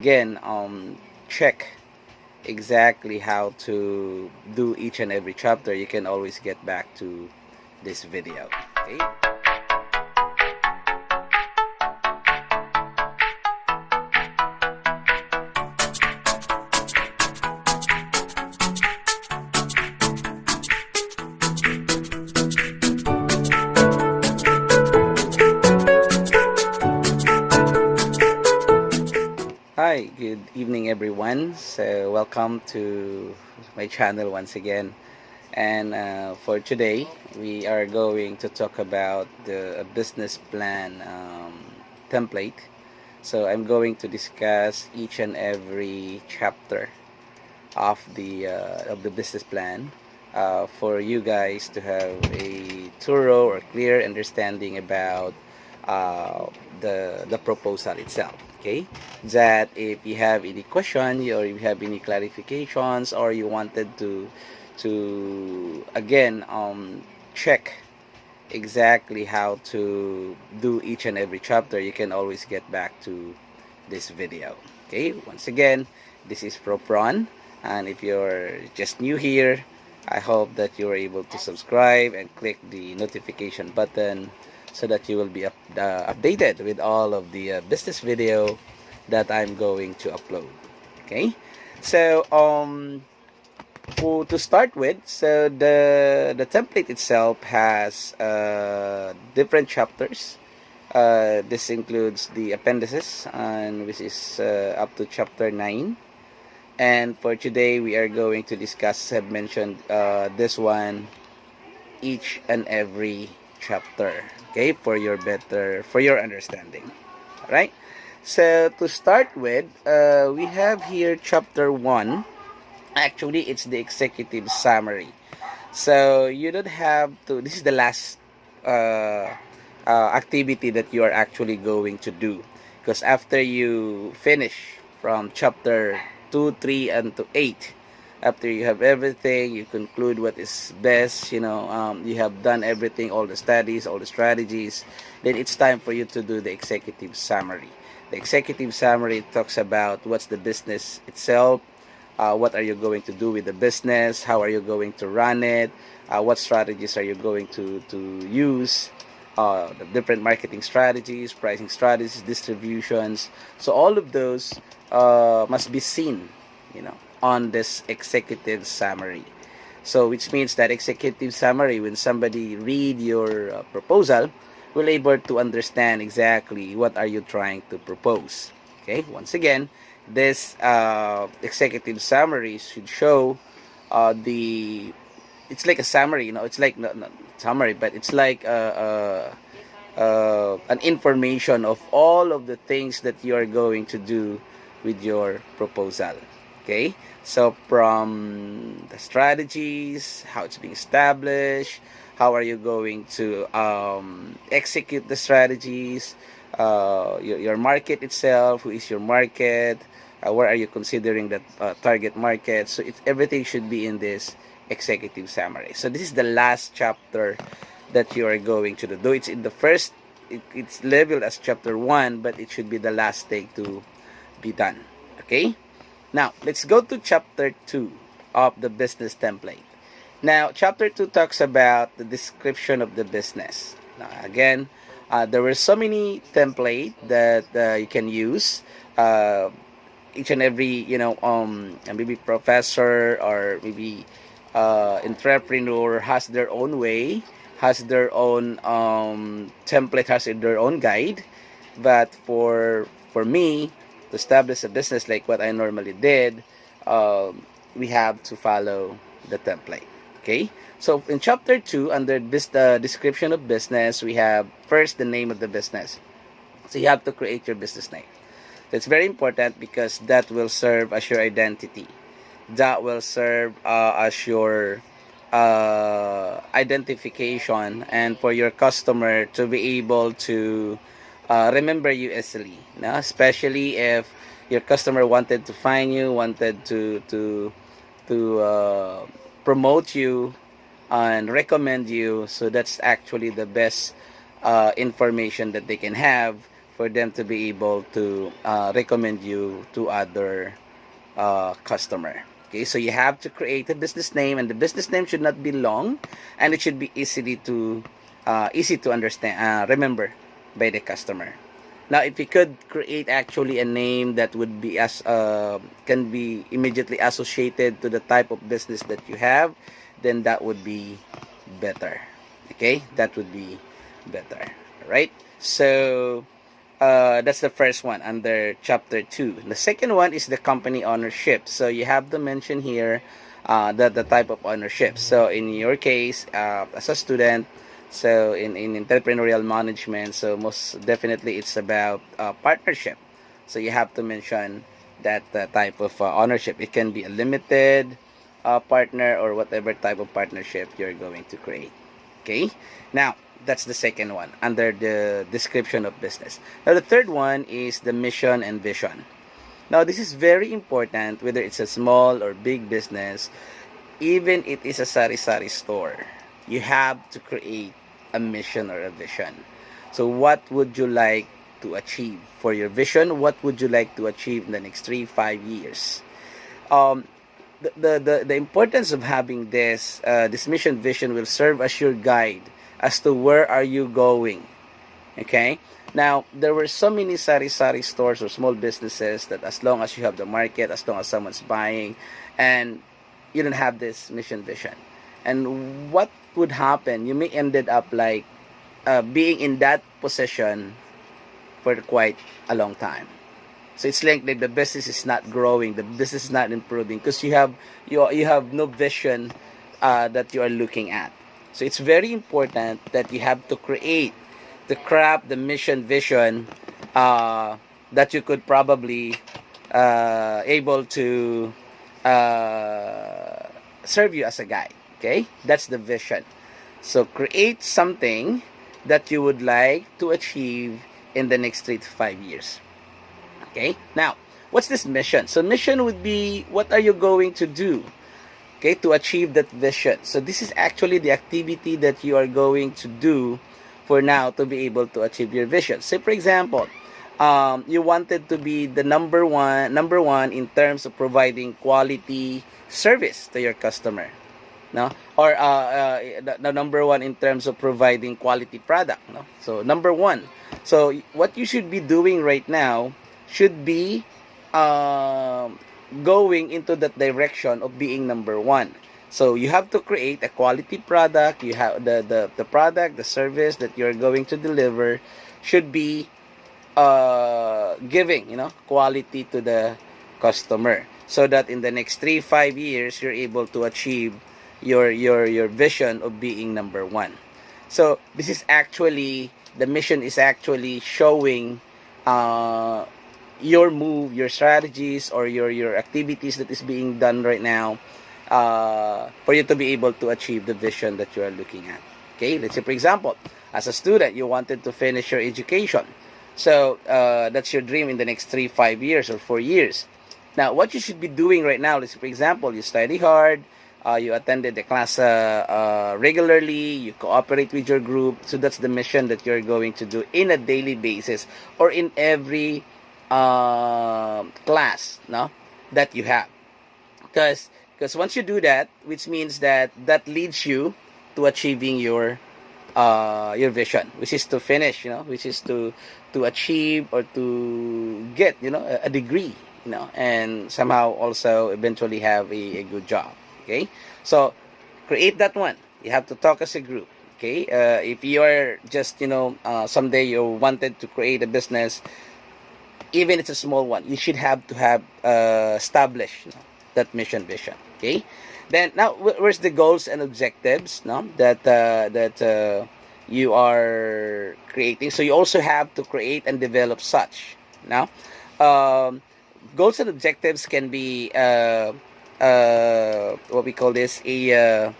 again check exactly how to do each and every chapter, you can always get back to this video. Okay. Hi, good evening everyone. So welcome to my channel once again. And for today, we are going to talk about the business plan template. So I'm going to discuss each and every chapter of the business plan for you guys to have a thorough or clear understanding about the proposal itself. Okay, that if you have any question or you have any clarifications or you wanted to again check exactly how to do each and every chapter, you can always get back to this video. Okay, once again, this is Propron, and if you're just new here, I hope that you are able to subscribe and click the notification button so that you will be updated with all of the business video that I'm going to upload. Okay, so to start with, so the template itself has different chapters. This includes the appendices, and which is up to chapter 9. And for today, we are going to discuss, as I've mentioned, this one, each and every chapter. Okay, for your understanding. All right. So to start with, we have here chapter 1. Actually, it's the executive summary. So you don't have to. This is the last activity that you are actually going to do, because after you finish from chapter 2, 3, and to 8. After you have everything, you conclude what is best, you have done everything, all the studies, all the strategies, then it's time for you to do the executive summary. The executive summary talks about what's the business itself, what are you going to do with the business, how are you going to run it, what strategies are you going to use, the different marketing strategies, pricing strategies, distributions. So all of those must be seen, on this executive summary. So which means that executive summary, when somebody read your proposal, will able to understand exactly what are you trying to propose. Okay, once again, this executive summary should show it's like a summary, it's like not summary, but it's like an information of all of the things that you are going to do with your proposal. Okay, so from the strategies, how it's being established, how are you going to execute the strategies, your market itself, who is your market, where are you considering that target market. So everything should be in this executive summary. So this is the last chapter that you are going to do. It's in the first, it's labeled as chapter 1, but it should be the last thing to be done. Okay, now let's go to chapter 2 of the business template. Now chapter 2 talks about the description of the business. Now again, there were so many templates that you can use. Each and every maybe professor or maybe entrepreneur has their own way, has their own template, has their own guide. But for me to establish a business like what I normally did, we have to follow the template. Okay, so in chapter 2, under this description of business, we have first the name of the business. So you have to create your business name. It's very important because that will serve as your identity. That will serve as your identification, and for your customer to be able to remember you easily. Especially if your customer wanted to find you, wanted to promote you and recommend you. So that's actually the best information that they can have for them to be able to recommend you to other customer. Okay, so you have to create a business name, and the business name should not be long, and it should be easy to understand, remember by the customer. Now, if you could create actually a name that would be as can be immediately associated to the type of business that you have, then that would be better. Okay, that would be better. All right. So that's the first one under chapter 2. The second one is the company ownership. So you have to mention here the type of ownership. So in your case, as a student, so in entrepreneurial management, so most definitely it's about partnership. So you have to mention that type of ownership. It can be a limited partner or whatever type of partnership you're going to create. Okay, now that's the second one under the description of business. Now the third one is the mission and vision. Now this is very important, whether it's a small or big business, even it is a sari-sari store, you have to create a mission or a vision. So what would you like to achieve for your vision? What would you like to achieve in the next 3-5 years? The importance of having this mission vision will serve as your guide as to where are you going. Okay, now there were so many sari-sari stores or small businesses that as long as you have the market, as long as someone's buying, and you don't have this mission vision, and what would happen, you may ended up like being in that position for quite a long time. So it's like the business is not growing, the business is not improving because you have no vision that you are looking at. So it's very important that you have to create the mission vision that you could probably able to serve you as a guide. Okay, that's the vision. So create something that you would like to achieve in the next 3 to 5 years. Okay, now what's this mission? So mission would be, what are you going to do, okay, to achieve that vision? So this is actually the activity that you are going to do for now to be able to achieve your vision. Say for example, you wanted to be the number one in terms of providing quality service to your customer, no, or the number one in terms of providing quality product, no. So number one. So what you should be doing right now should be going into that direction of being number one. So you have to create a quality product. You have the product, the service that you're going to deliver should be giving, quality to the customer, so that in the next 3-5 years you're able to achieve your vision of being number one. So this is actually, the mission is actually showing your move, your strategies, or your activities that is being done right now for you to be able to achieve the vision that you are looking at. Okay, let's say for example, as a student, you wanted to finish your education. So that's your dream in the next 3-5 years or 4 years. Now what you should be doing right now, let's say for example, you study hard, you attended the class regularly, you cooperate with your group. So that's the mission that you're going to do in a daily basis or in every class, no, that you have. Because once you do that, which means that leads you to achieving your vision, which is to finish, which is to achieve or to get, a degree, and somehow also eventually have a good job. Okay, so create that one. You have to talk as a group. Okay, if you are just, someday you wanted to create a business, even it's a small one, you should have to have established that mission vision. Okay, then now where's the goals and objectives, no, that you are creating? So you also have to create and develop such. Now goals and objectives can be what we call this a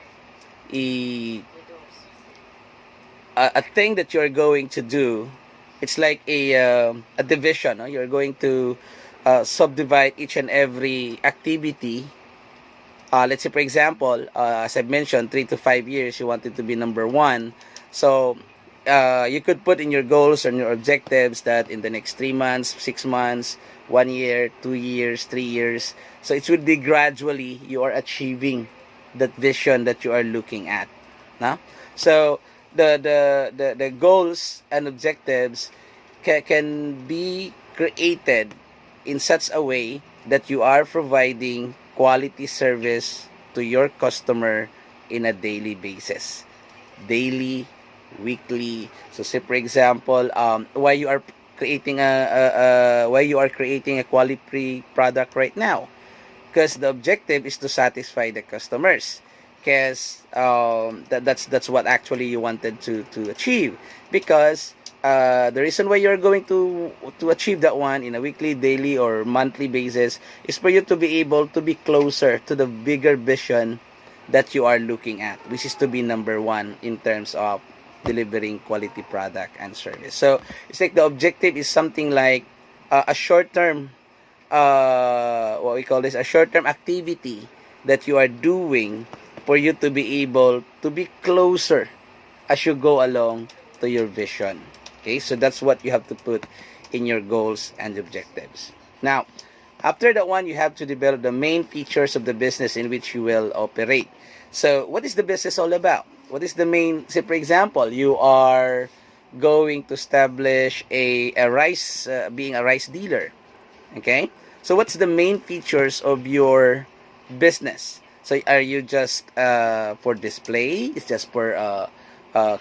thing that you're going to do. It's like a division, no? You're going to subdivide each and every activity. Let's say for example, as I mentioned, 3 to 5 years you wanted to be number one. So you could put in your goals and your objectives that in the next 3 months, 6 months, 1 year, 2 years, 3 years. So it would be gradually you are achieving that vision that you are looking at. No? So the goals and objectives can be created in such a way that you are providing quality service to your customer in a daily basis. Daily, weekly. So say for example, why you are creating a quality product right now, because the objective is to satisfy the customers, because that's what actually you wanted to achieve, because the reason why you're going to achieve that one in a weekly, daily, or monthly basis is for you to be able to be closer to the bigger vision that you are looking at, which is to be number one in terms of delivering quality product and service. So it's like the objective is something like a short-term, what we call this, a short-term activity that you are doing for you to be able to be closer as you go along to your vision. Okay, so that's what you have to put in your goals and objectives. Now, after that one, you have to develop the main features of the business in which you will operate. So what is the business all about? What is the main, say for example, you are going to establish a rice, being a rice dealer. Okay, so what's the main features of your business? So are you just for display? It's just for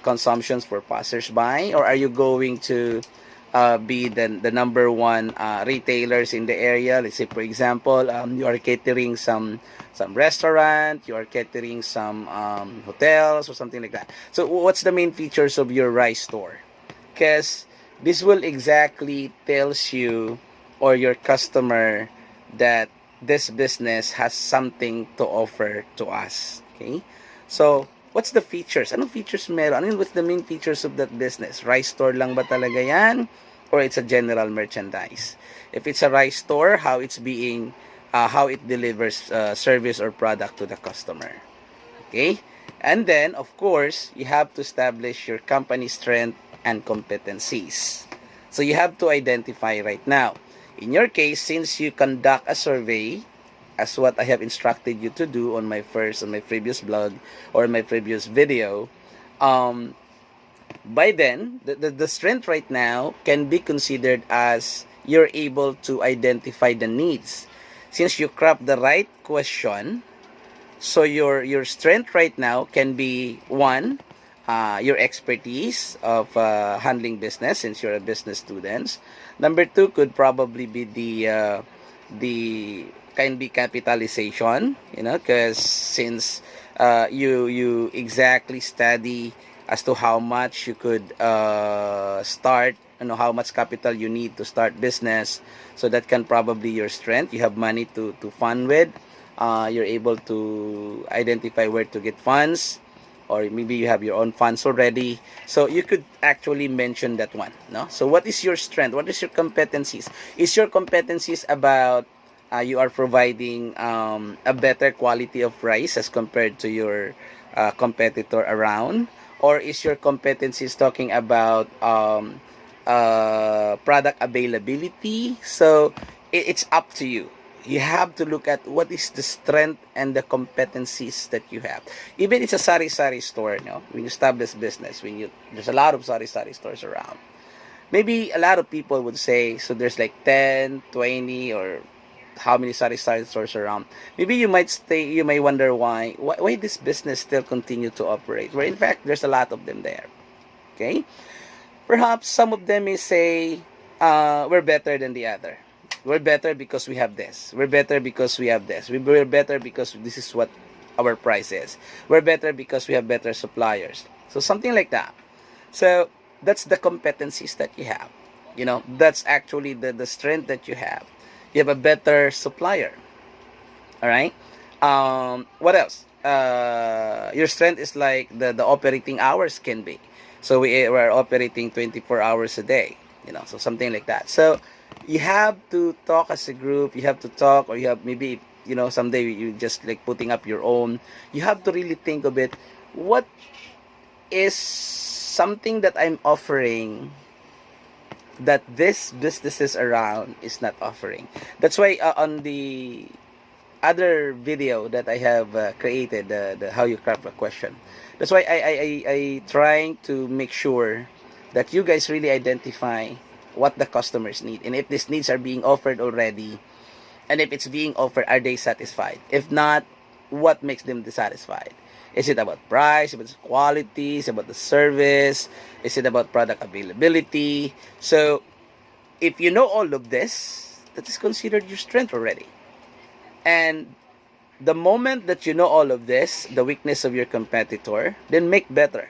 consumptions for passersby, or are you going to be the number one retailers in the area? Let's say for example, you are catering some restaurant, you are catering some hotels or something like that. So what's the main features of your rice store? Because this will exactly tells you or your customer that this business has something to offer to us. Okay, so what's the features? Anong features meron? What's the main features of that business? Rice store lang ba talaga yan? Or it's a general merchandise? If it's a rice store, how it's being, how it delivers service or product to the customer. Okay? And then, of course, you have to establish your company strength and competencies. So you have to identify right now. In your case, since you conduct a survey, as what I have instructed you to do on my previous blog or my previous video, by then, the strength right now can be considered as you're able to identify the needs. Since you craft the right question, so your strength right now can be one, your expertise of handling business, since you're a business student. Number two could probably be the can be capitalization, because since you exactly study as to how much you could start, how much capital you need to start business, so that can probably your strength. You have money to fund with, you're able to identify where to get funds, or maybe you have your own funds already, so you could actually mention that one. So what is your strength? What is your competencies? Is your competencies about you are providing a better quality of rice as compared to your competitor around? Or is your competencies talking about product availability? So it's up to you. You have to look at what is the strength and the competencies that you have. Even it's a sari-sari store, when you establish business, there's a lot of sari-sari stores around. Maybe a lot of people would say, so there's like 10, 20, or how many sari-sari stores around. Maybe you might wonder why this business still continue to operate, where in fact there's a lot of them there. Okay, perhaps some of them may say we're better than the other. We're better because we have this. We're better because we have this. We're better because this is what our price is. We're better because we have better suppliers. So something like that. So that's the competencies that you have. That's actually the strength that you have. You have a better supplier. All right. What else? Your strength is like the operating hours can be. So we're operating 24 hours a day. So something like that. So you have to talk as a group. You have to talk, or you have maybe someday you just like putting up your own. You have to really think of it. What is something that I'm offering that this businesses around is not offering. That's why on the other video that I have created, the how you craft a question, that's why I trying to make sure that you guys really identify what the customers need, and if these needs are being offered already, and if it's being offered, are they satisfied? If not, what makes them dissatisfied? Is it about price? Is it about quality? Is it about the service? Is it about product availability? So, if you know all of this, that is considered your strength already. And the moment that you know all of this, the weakness of your competitor, then make better.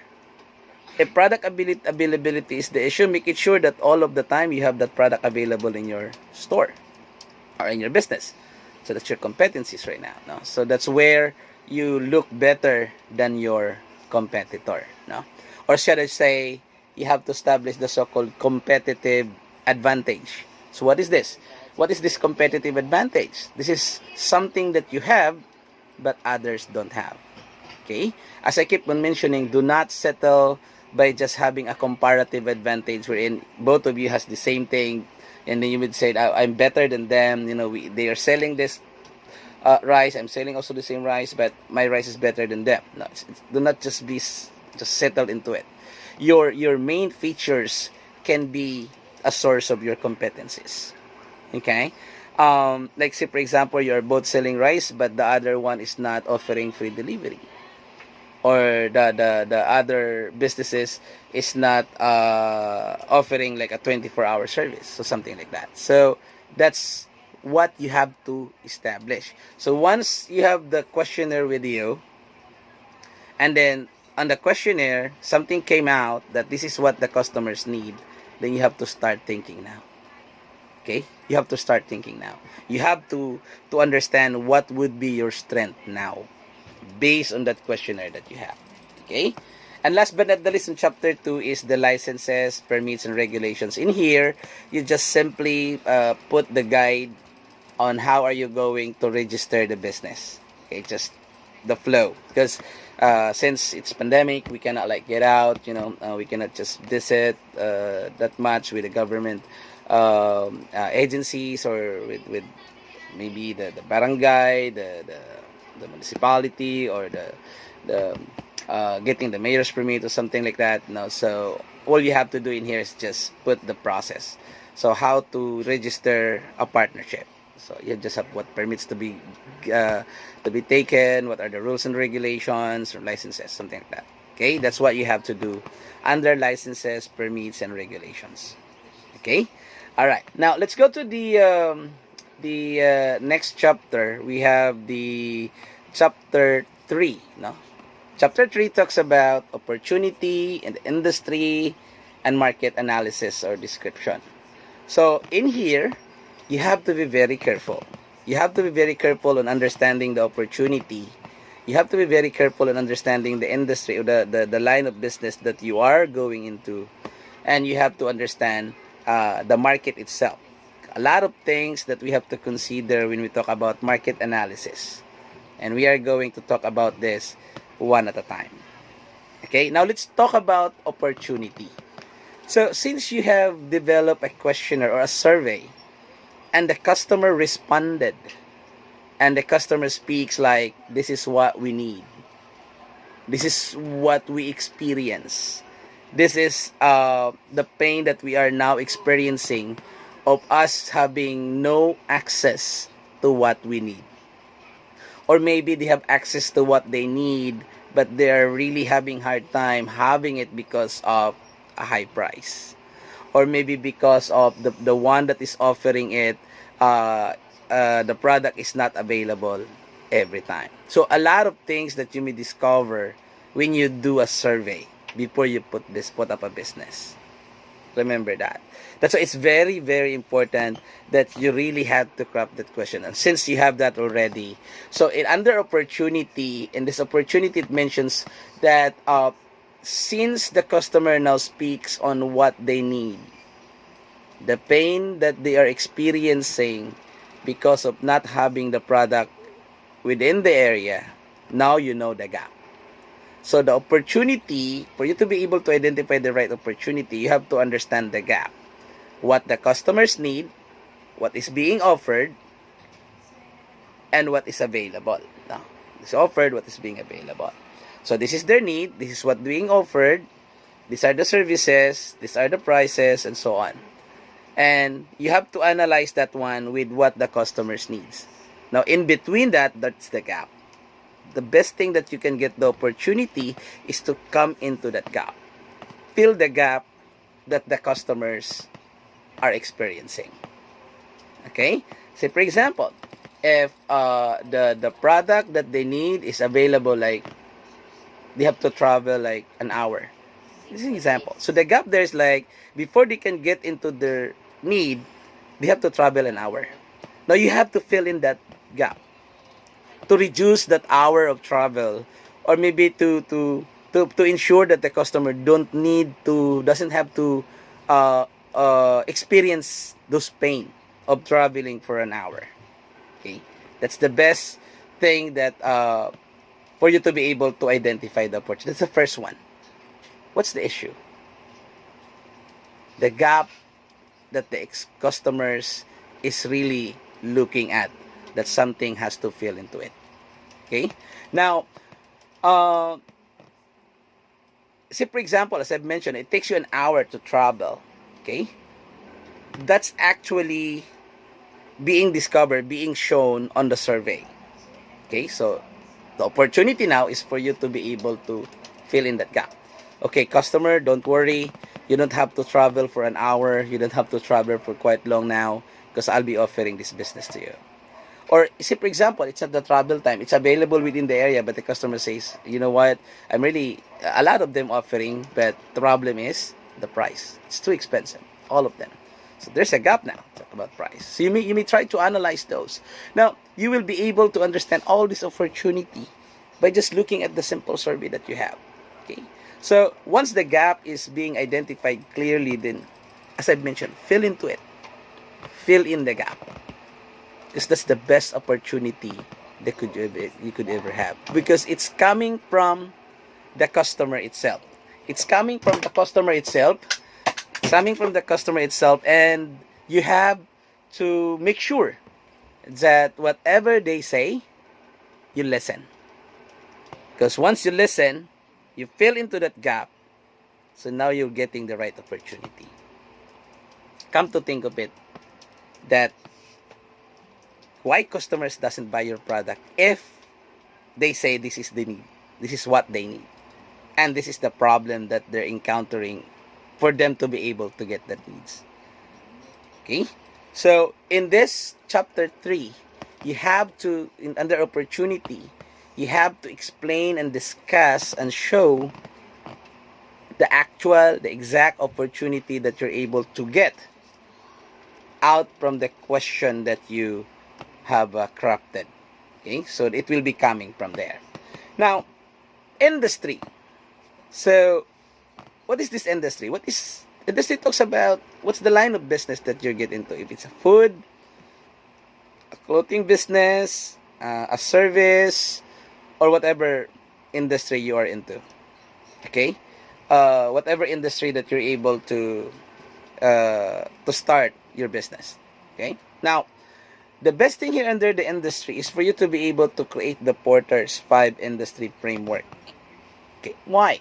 If product availability is the issue, make it sure that all of the time you have that product available in your store or in your business. So that's your competencies right now. No? So that's where you look better than your competitor. No? Or should I say, you have to establish the so-called competitive advantage. So what is this? What is this competitive advantage? This is something that you have but others don't have. Okay? As I keep on mentioning, do not settle by just having a comparative advantage wherein both of you has the same thing, and then you would say, I'm better than them. You know, they are selling this rice. I'm selling also the same rice, but my rice is better than them. No, do not just settle into it. Your main features can be a source of your competencies. Okay, like say for example, you're both selling rice, but the other one is not offering free delivery, or the other businesses is not offering like a 24-hour service, so something like that. So that's what you have to establish. So once you have the questionnaire with you, and then on the questionnaire something came out that this is what the customers need, then you have to start thinking now. Okay, you have to start thinking now. You have to understand what would be your strength now based on that questionnaire that you have. Okay, and last but not the least, in chapter 2 is the licenses, permits, and regulations. In here, you just simply put the guide on how are you going to register the business. Okay, just the flow, because since it's pandemic, we cannot like get out, we cannot just visit that much with the government agencies, or with maybe the barangay, the municipality, or the getting the mayor's permit or something like that. No, so all you have to do in here is just put the process. So how to register a partnership. So you just have what permits to be taken, what are the rules and regulations or licenses, something like that. Okay, that's what you have to do under licenses, permits, and regulations. Okay, all right. Now let's go to the next chapter. We have the chapter 3. No, chapter 3 talks about opportunity and industry and market analysis or description. So in here, you have to be very careful. You have to be very careful on understanding the opportunity. You have to be very careful in understanding the industry or the line of business that you are going into. And you have to understand the market itself. A lot of things that we have to consider when we talk about market analysis. And we are going to talk about this one at a time. Okay, now let's talk about opportunity. So since you have developed a questionnaire or a survey, and the customer responded, and the customer speaks like, this is what we need, this is what we experience, this is the pain that we are now experiencing of us having no access to what we need. Or maybe they have access to what they need, but they are really having hard time having it because of a high price, or maybe because of the one that is offering it, the product is not available every time. So a lot of things that you may discover when you do a survey before you put up a business. Remember that. That's why it's very, very important that you really have to craft that question. And since you have that already, so under opportunity, in this opportunity, it mentions that since the customer now speaks on what they need, the pain that they are experiencing because of not having the product within the area, now you know the gap. So the opportunity, for you to be able to identify the right opportunity, you have to understand the gap. What the customers need, what is being offered, and what is available. Now, is offered, what is being available. So this is their need, this is what being offered, these are the services, these are the prices, and so on. And you have to analyze that one with what the customers needs. Now, in between that, that's the gap. The best thing that you can get the opportunity is to come into that gap. Fill the gap that the customers are experiencing. Okay? Say, for example, if the product that they need is available, like, they have to travel like an hour. This is an example. So the gap there is like, before they can get into their need, they have to travel an hour. Now you have to fill in that gap to reduce that hour of travel, or maybe to ensure that the customer doesn't have to experience those pain of traveling for an hour. Okay, that's the best thing that for you to be able to identify the opportunity. That's the first one. What's the issue? The gap that the customers is really looking at, that something has to fill into it. Okay, now say for example, as I've mentioned, it takes you an hour to travel. Okay, that's actually being discovered, being shown on the survey. Okay, so the opportunity now is for you to be able to fill in that gap. Okay, customer, don't worry, you don't have to travel for an hour, you don't have to travel for quite long now, because I'll be offering this business to you. Or say for example, it's at the travel time, it's available within the area, but the customer says, you know what, I'm really, a lot of them offering, but the problem is the price. It's too expensive, all of them. So there's a gap now. Talk about price. So you may try to analyze those. Now, you will be able to understand all this opportunity by just looking at the simple survey that you have. Okay. So once the gap is being identified clearly, then, as I've mentioned, fill into it. Fill in the gap. Because that's the best opportunity that you could ever have. Because it's coming from the customer itself. It's coming from the customer itself. It's coming from the customer itself, and you have to make sure that whatever they say, you listen. Because once you listen, you fill into that gap, so now you're getting the right opportunity. Come to think of it, that why customers doesn't buy your product if they say this is the need, this is what they need, and this is the problem that they're encountering for them to be able to get that needs. Okay, so in this chapter 3, you have to, under opportunity, you have to explain and discuss and show the exact opportunity that you're able to get out from the question that you have crafted. Okay, so it will be coming from there. Now, industry. So, what is this industry? What is industry? Talks about what's the line of business that you get into. If it's a food, a clothing business, a service, or whatever industry you are into. Okay, whatever industry that you're able to start your business. Okay, now the best thing here under the industry is for you to be able to create the Porter's 5 industry framework. Okay, why?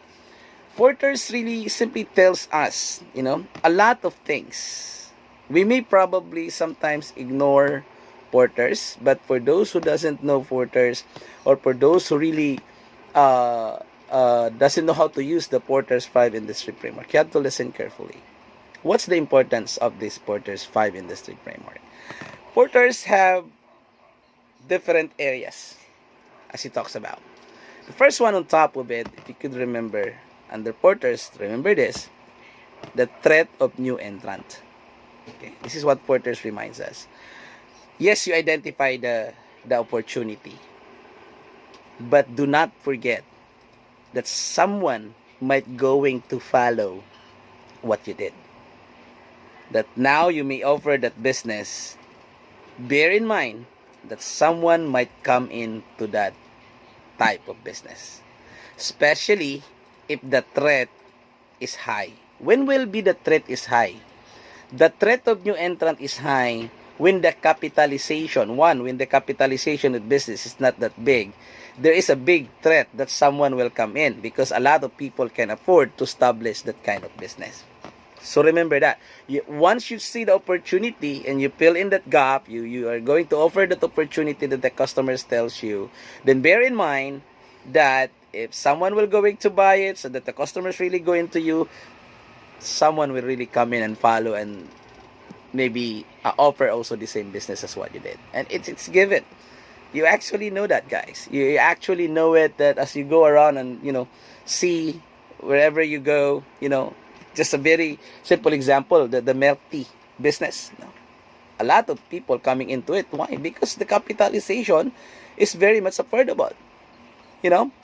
Porter's really simply tells us, a lot of things. We may probably sometimes ignore Porter's, but for those who doesn't know Porter's, or for those who really doesn't know how to use the Porter's 5 industry framework, you have to listen carefully. What's the importance of this Porter's 5 industry framework? Porter's have different areas, as he talks about. The first one on top of it, if you could remember, under Porter's, remember this, the threat of new entrant. Okay, this is what Porter's reminds us. Yes, you identify the opportunity, but do not forget that someone might going to follow what you did. That now you may offer that business. Bear in mind that someone might come into that type of business. especially if the threat is high. When will be the threat is high? The threat of new entrant is high when the capitalization, when the capitalization of business is not that big. There is a big threat that someone will come in because a lot of people can afford to establish that kind of business. So remember that. Once you see the opportunity and you fill in that gap, you are going to offer that opportunity that the customers tells you, then bear in mind that if someone will going to buy it, so that the customers really go into you, someone will really come in and follow and maybe offer also the same business as what you did. And it's given. You actually know that, guys. You actually know it, that as you go around and, see wherever you go, just a very simple example, the milk tea business. A lot of people coming into it. Why? Because the capitalization is very much affordable.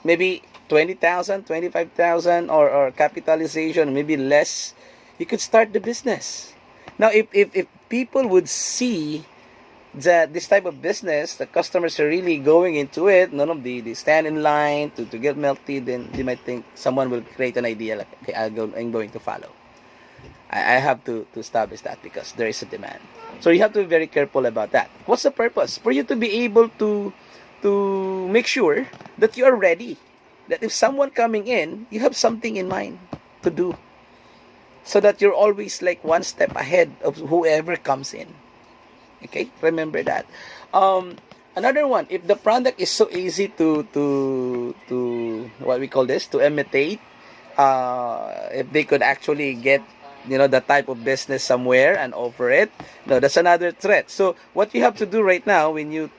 Maybe 20,000, 25,000 or capitalization, maybe less, you could start the business. Now, if people would see that this type of business, the customers are really going into it, none of the stand in line to get milk tea, then they might think someone will create an idea like, okay, I'm going to follow. I have to establish that because there is a demand. So you have to be very careful about that. What's the purpose? For you to be able to make sure that you are ready. That if someone coming in, you have something in mind to do. So that you're always like one step ahead of whoever comes in. Okay? Remember that. Another one, if the product is so easy to what we call this, to imitate, if they could actually get the type of business somewhere and offer it, no, that's another threat. So what you have to do right now when you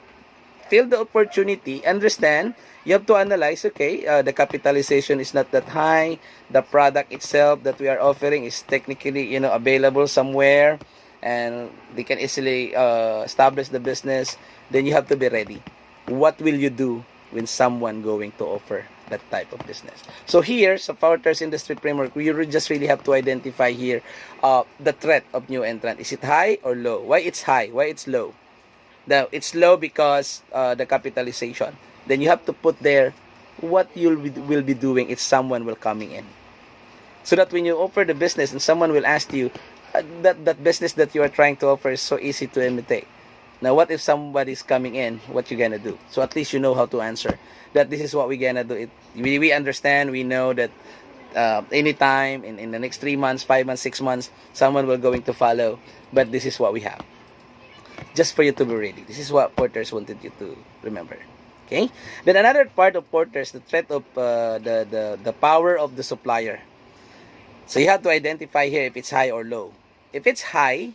feel the opportunity, understand, you have to analyze, okay, the capitalization is not that high, the product itself that we are offering is technically available somewhere, and they can easily establish the business. Then you have to be ready. What will you do when someone going to offer that type of business? So here, sa Powder's Industry Framework, we just really have to identify here the threat of new entrant. Is it high or low? Why it's high? Why it's low? Now, it's low because the capitalization. Then you have to put there what you will be doing if someone will coming in. So that when you offer the business and someone will ask you, that business that you are trying to offer is so easy to imitate. Now, what if somebody's coming in? What you gonna do? So at least you know how to answer. That this is what we gonna do. We understand, we know that anytime, in the next 3 months, 5 months, 6 months, someone will going to follow. But this is what we have. Just for you to be ready. This is what Porters wanted you to remember. Okay? Then another part of Porters, the threat of the power of the supplier. So you have to identify here if it's high or low. If it's high,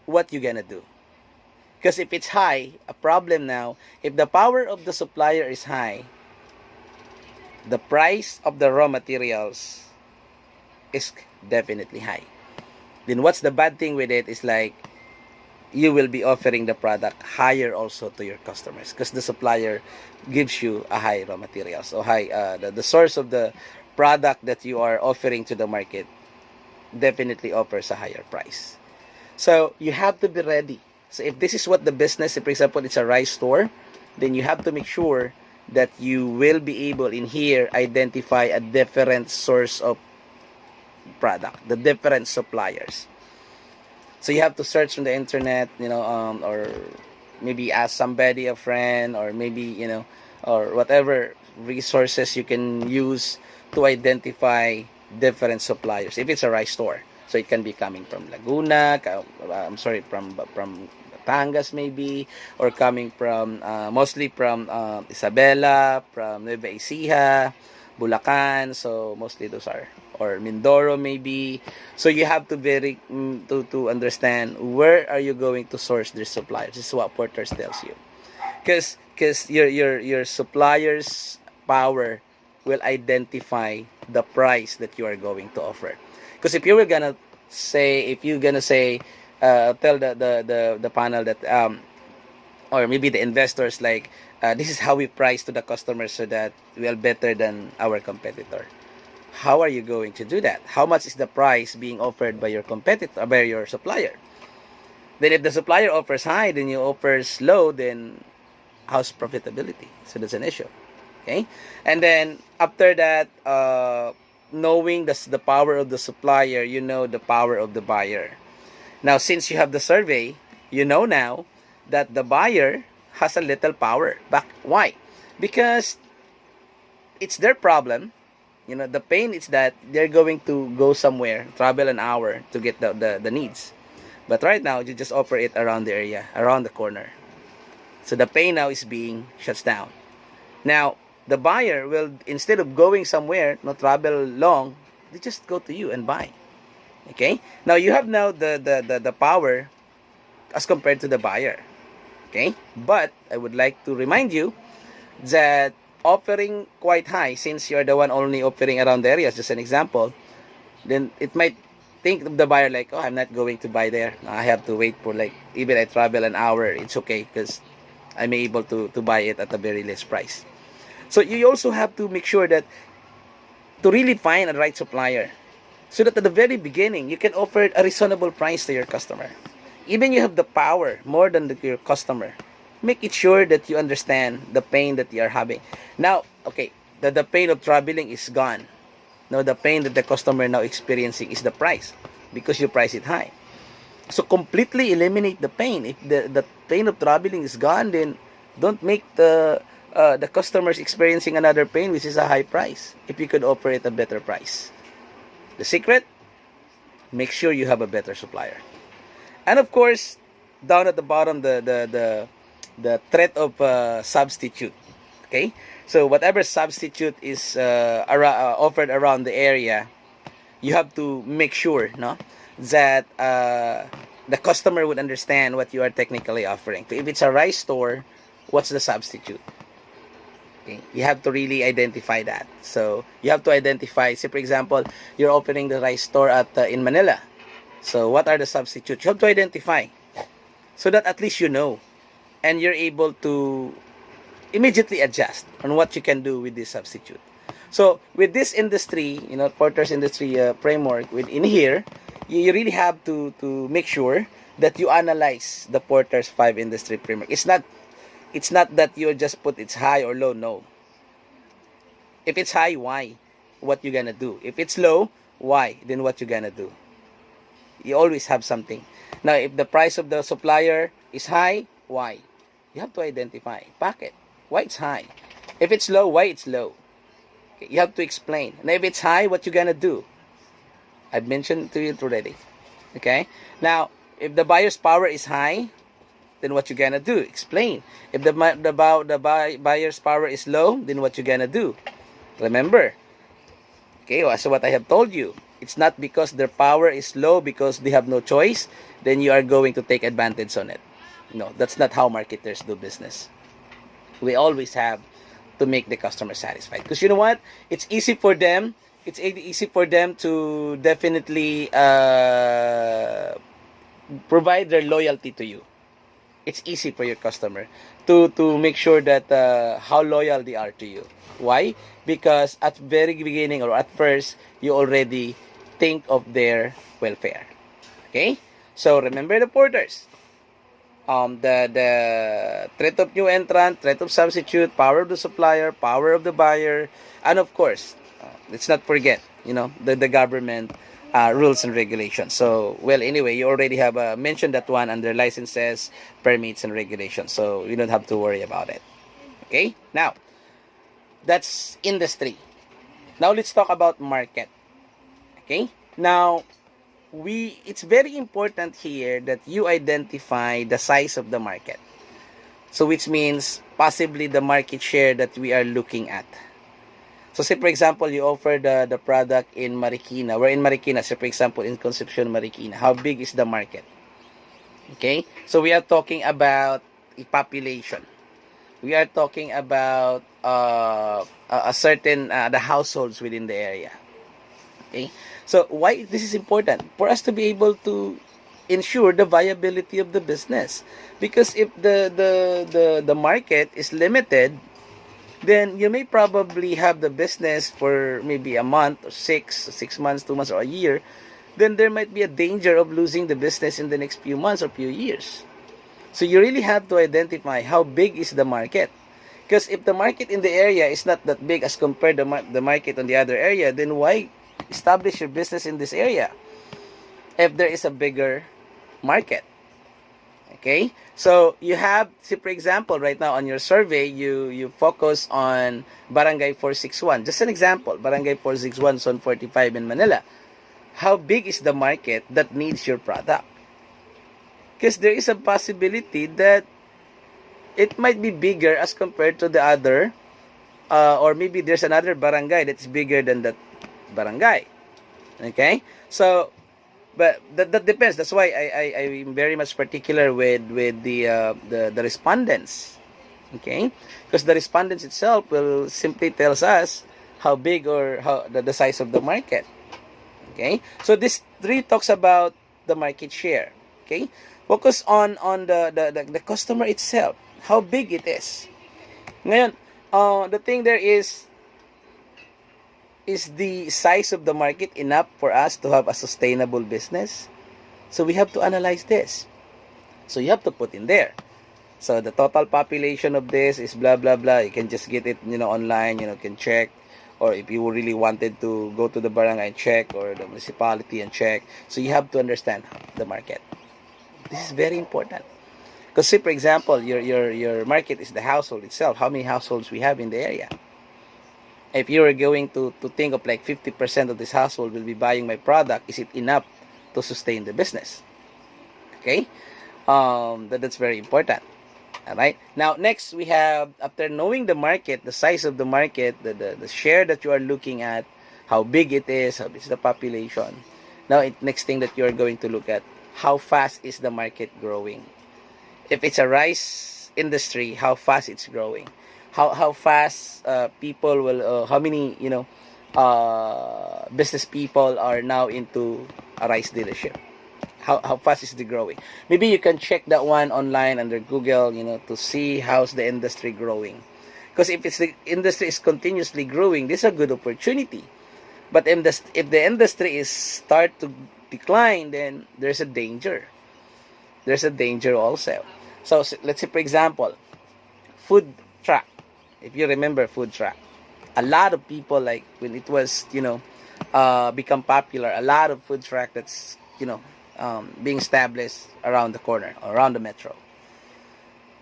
what you gonna do? Because if it's high, a problem now, if the power of the supplier is high, the price of the raw materials is definitely high. Then what's the bad thing with it is like, you will be offering the product higher also to your customers because the supplier gives you a high raw materials or high the source of the product that you are offering to the market definitely offers a higher price. So you have to be ready. So if this is what the business, if for example it's a rice store, then you have to make sure that you will be able in here identify a different source of product, the different suppliers. So you have to search on the internet, or maybe ask somebody, a friend, or maybe, or whatever resources you can use to identify different suppliers. If it's a rice store, so it can be coming from Laguna, from Batangas maybe, or coming from, mostly from Isabela, from Nueva Ecija, Bulacan, so mostly those are, or Mindoro maybe. So you have to to understand where are you going to source their suppliers. This is what Porters tells you, because your suppliers' power will identify the price that you are going to offer. Because if you're gonna say, tell the panel that or maybe the investors like, this is how we price to the customers so that we are better than our competitor. How are you going to do that? How much is the price being offered by your competitor, by your supplier? Then if the supplier offers high, then you offers low, then how's profitability? So that's an issue. Okay? And then, after that, knowing the power of the supplier, you know the power of the buyer. Now, since you have the survey, you know now that the buyer has a little power. Why? Because it's their problem. You know, the pain is that they're going to go somewhere, travel an hour to get the needs. But right now, you just offer it around the area, around the corner. So the pain now is being shut down. Now, the buyer will, instead of going somewhere, not travel long, they just go to you and buy. Okay? Now, you have now the power as compared to the buyer. Okay? But, I would like to remind you that offering quite high, since you're the one only offering around the areas, just an example, then it might think of the buyer like, oh, I'm not going to buy there. I have to wait for like, even I travel an hour, it's okay because I'm able to buy it at a very less price. So you also have to make sure that to really find a right supplier, so that at the very beginning, you can offer a reasonable price to your customer. Even you have the power more than your customer. Make it sure that you understand the pain that you are having. Now, okay, the pain of traveling is gone. Now, the pain that the customer now experiencing is the price, because you price it high. So, completely eliminate the pain. If the pain of traveling is gone, then don't make the customers experiencing another pain, which is a high price, if you could offer it a better price. The secret, make sure you have a better supplier. And of course, down at the bottom, the threat of substitute. Okay, so whatever substitute is offered around the area, you have to make sure, no, that the customer would understand what you are technically offering. If it's a rice store, what's the substitute? Okay, you have to really identify that. So you have to identify, say for example, you're opening the rice store at in Manila. So what are the substitutes? You have to identify, so that at least you know, and you're able to immediately adjust on what you can do with this substitute. So with this industry, you know, Porter's industry framework within here, you really have to make sure that you analyze the Porter's 5 industry framework. It's not that you just put it's high or low. No. If it's high, why? What you gonna do? If it's low, why? Then what you gonna do? You always have something. Now, if the price of the supplier is high, why? You have to identify. Packet. Why it's high? If it's low, why it's low? Okay, you have to explain. Now, if it's high, what you gonna do? I've mentioned to you already. Okay? Now, if the buyer's power is high, then what you gonna do? Explain. If the buyer's power is low, then what you gonna do? Remember. Okay, so what I have told you, it's not because their power is low because they have no choice, then you are going to take advantage on it. No, that's not how marketers do business. We always have to make the customer satisfied. Because you know what? It's easy for them. It's easy for them to definitely provide their loyalty to you. It's easy for your customer to make sure that how loyal they are to you. Why? Because at very beginning or at first, you already think of their welfare. Okay? So remember the Porters. The threat of new entrant, threat of substitute, power of the supplier, power of the buyer, and of course, let's not forget, you know, the government rules and regulations. So, well, anyway, you already have mentioned that one under licenses, permits, and regulations. So, you don't have to worry about it. Okay? Now, that's industry. Now, let's talk about market. Okay? Now, it's very important here that you identify the size of the market. So, which means possibly the market share that we are looking at. So, say for example, you offer the product in Marikina. We're in Marikina. Say for example, in Concepcion, Marikina. How big is the market? Okay? So, we are talking about a population. We are talking about a certain, the households within the area. Okay? So, why this is important? For us to be able to ensure the viability of the business. Because if the market is limited, then you may probably have the business for maybe a month or 6 months, 2 months, or a year. Then there might be a danger of losing the business in the next few months or few years. So you really have to identify how big is the market. Because if the market in the area is not that big as compared to the market on the other area, then why establish your business in this area if there is a bigger market? Okay, so you have, see, for example, right now on your survey, you focus on Barangay 461. Just an example, Barangay 461, Zone 45 in Manila. How big is the market that needs your product? Because there is a possibility that it might be bigger as compared to the other, or maybe there's another barangay that's bigger than that barangay. Okay, so but that depends. That's why I'm very much particular with the respondents. Okay, because the respondents itself will simply tells us how big or how the size of the market. Okay, so this 3 talks about the market share. Okay, focus on the customer itself, how big it is. Ngayon, the thing there is the size of the market enough for us to have a sustainable business? So we have to analyze this. So you have to put in there. So the total population of this is blah, blah, blah. You can just get it, online, can check. Or if you really wanted to go to the barangay and check, or the municipality and check. So you have to understand the market. This is very important. Because say, for example, your market is the household itself. How many households we have in the area? If you are going to think of like 50% of this household will be buying my product, is it enough to sustain the business? Okay, that's very important. All right. Now, next we have, after knowing the market, the size of the market, the share that you are looking at, how big it is, how big is the population. Now, next thing that you are going to look at, how fast is the market growing? If it's a rice industry, how fast it's growing? How fast people will, how many business people are now into a rice dealership? How fast is it growing? Maybe you can check that one online under Google, to see how's the industry growing. Because if the industry is continuously growing, this is a good opportunity. But if the industry is start to decline, then there's a danger. There's a danger also. So let's say, for example, food truck. If you remember food truck, a lot of people, like when it was, become popular, a lot of food truck that's, being established around the corner, around the metro.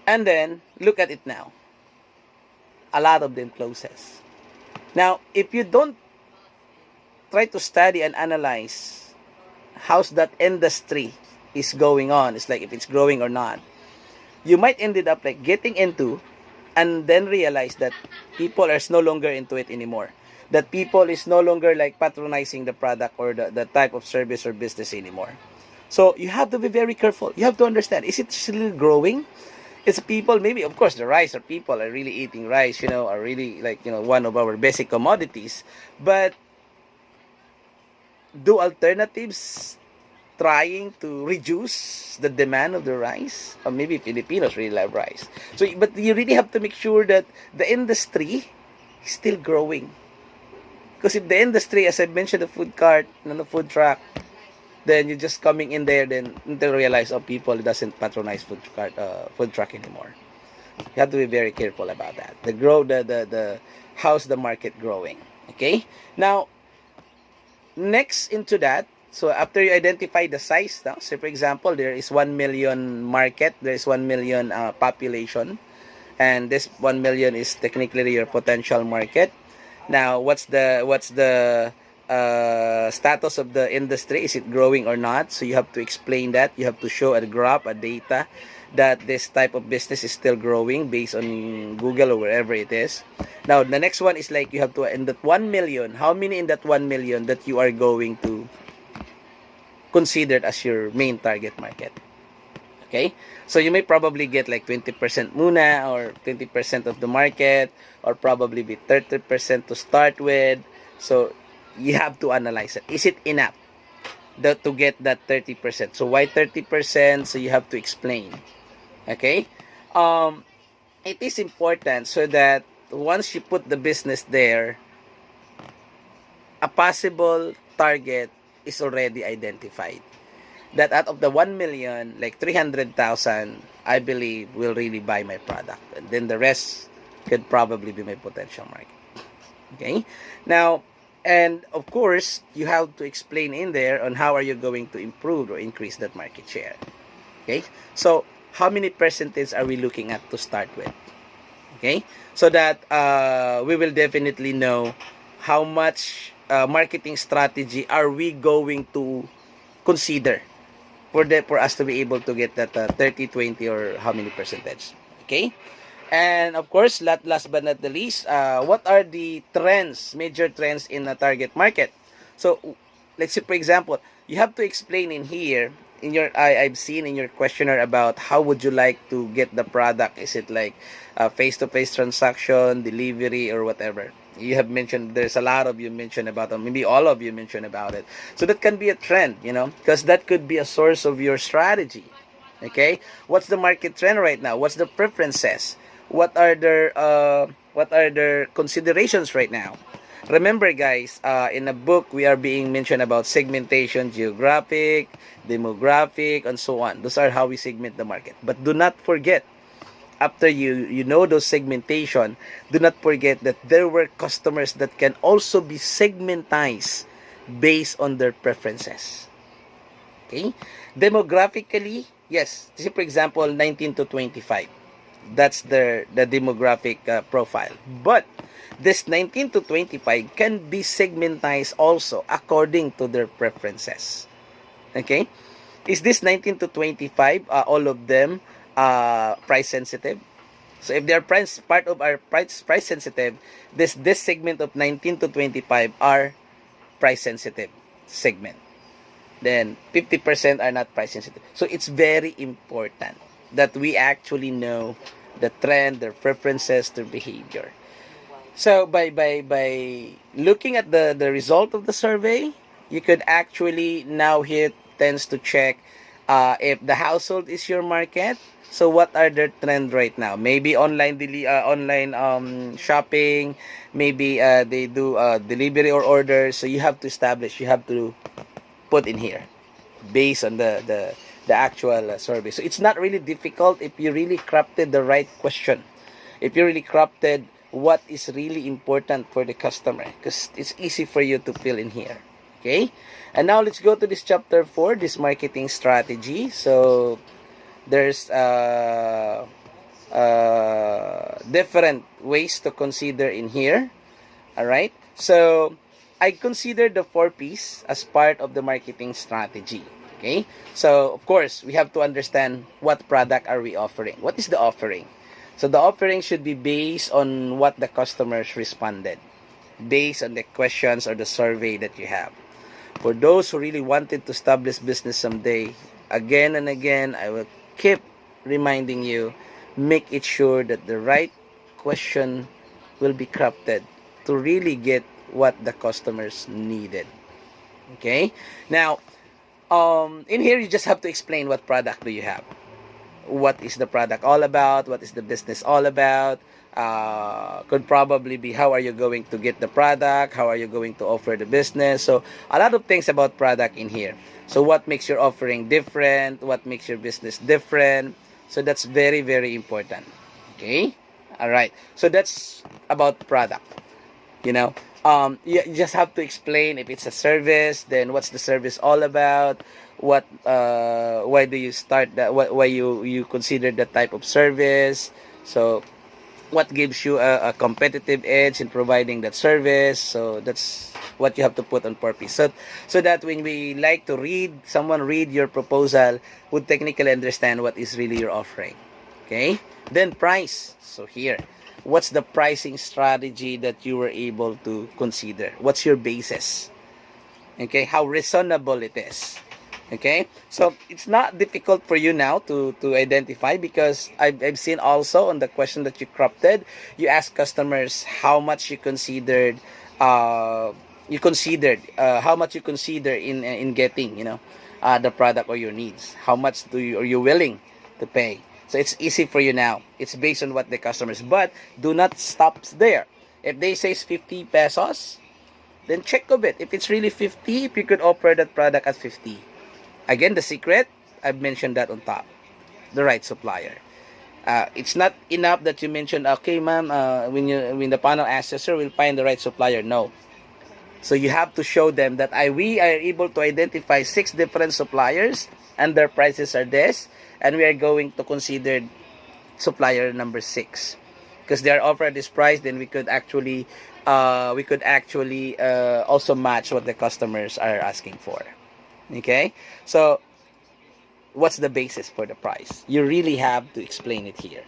And then, look at it now. A lot of them closes. Now, if you don't try to study and analyze how's that industry is going on, it's like if it's growing or not, you might ended up like getting into, and then realize that people are no longer into it anymore. That people is no longer like patronizing the product or the type of service or business anymore. So you have to be very careful. You have to understand, is it still growing? It's people, maybe, of course, the rice, or people are really eating rice, are really like, one of our basic commodities. But do alternatives trying to reduce the demand of the rice? Or maybe Filipinos really love rice. So, but you really have to make sure that the industry is still growing. Because if the industry, as I mentioned, the food cart and the food truck, then you're just coming in there, then until realize, people doesn't patronize food truck anymore. You have to be very careful about that. The how's the market growing? Okay. Now, next into that, so after you identify the size, now, say for example, there is 1 million market, there is 1 million population, and this 1 million is technically your potential market. Now, what's the status of the industry? Is it growing or not? So you have to explain that. You have to show a graph, a data, that this type of business is still growing based on Google or wherever it is. Now, the next one is like you have to, in that 1 million, how many in that 1 million that you are going to consider as your main target market? Okay? So you may probably get like 20% muna, or 20% of the market, or probably be 30% to start with. So you have to analyze it. Is it enough to get that 30%? So why 30%? So you have to explain. Okay? It is important so that once you put the business there, a possible target is already identified. That out of the 1 million, like 300,000, I believe, will really buy my product. And then the rest could probably be my potential market. Okay, now, and of course, you have to explain in there on how are you going to improve or increase that market share. Okay, so how many percentage are we looking at to start with? Okay, so that we will definitely know how much marketing strategy are we going to consider for us to be able to get that 30, 20, or how many percentage. Okay, and of course, last but not the least, what are the trends, major trends in the target market? So let's say, for example, you have to explain in here in your I've seen in your questionnaire about how would you like to get the product. Is it like face-to-face transaction, delivery, or whatever? You have mentioned, there's a lot of you mentioned about it, maybe all of you mentioned about it. So that can be a trend, because that could be a source of your strategy. Okay, what's the market trend right now? What's the preferences? What are their considerations right now? Remember, guys, in a book we are being mentioned about segmentation, geographic, demographic, and so on. Those are how we segment the market. But do not forget, after you know those segmentation, do not forget that there were customers that can also be segmentized based on their preferences. Okay, demographically, yes. For example, 19 to 25. That's the demographic profile. But this 19 to 25 can be segmentized also according to their preferences. Okay, is this 19 to 25 all of them price sensitive? So if they are part of our price sensitive, this segment of 19 to 25 are price sensitive segment. Then 50% are not price sensitive. So it's very important that we actually know the trend, their preferences, their behavior. So by looking at the result of the survey, you could actually now here tends to check if the household is your market. So what are their trend right now? Maybe online shopping, maybe they do delivery or orders. So you have to establish, you have to put in here based on the actual survey. So it's not really difficult if you really crafted the right question. If you really crafted what is really important for the customer, because it's easy for you to fill in here. Okay, and now let's go to this chapter 4, this marketing strategy. So there's different ways to consider in here. All right, so I consider the 4 P's as part of the marketing strategy. Okay, so of course we have to understand what product are we offering. What is the offering? So the offering should be based on what the customers responded, based on the questions or the survey that you have. For those who really wanted to establish business someday, again and again, I will keep reminding you, make it sure that the right question will be crafted to really get what the customers needed. Okay? Now, in here, you just have to explain what product do you have. What is the product all about? What is the business all about? Could probably be how are you going to get the product? How are you going to offer the business? So a lot of things about product in here. So what makes your offering different? What makes your business different? So that's very, very important. Okay? All right. So that's about product. You just have to explain if it's a service, then what's the service all about? Why do you start that? Why you consider that type of service? So what gives you a competitive edge in providing that service? So that's what you have to put on purpose. So that when we like to someone read your proposal, would technically understand what is really your offering. Okay? Then price. So here, what's the pricing strategy that you were able to consider? What's your basis? Okay? How reasonable it is. Okay, so it's not difficult for you now to identify, because I've seen also on the question that you crafted, you ask customers how much you considered how much you consider in getting the product or your needs. How much are you willing to pay? So it's easy for you now. It's based on what the customers. But do not stop there. If they say 50 pesos, then check of it. If it's really 50, if you could offer that product at 50. Again, the secret, I've mentioned that on top. The right supplier. It's not enough that you mention, okay, ma'am, when the panel asks, sir, we'll find the right supplier. No. So you have to show them that we are able to identify 6 different suppliers and their prices are this, and we are going to consider supplier number 6 because they are offered this price. Then we could actually also match what the customers are asking for. Okay, so what's the basis for the price? You really have to explain it here.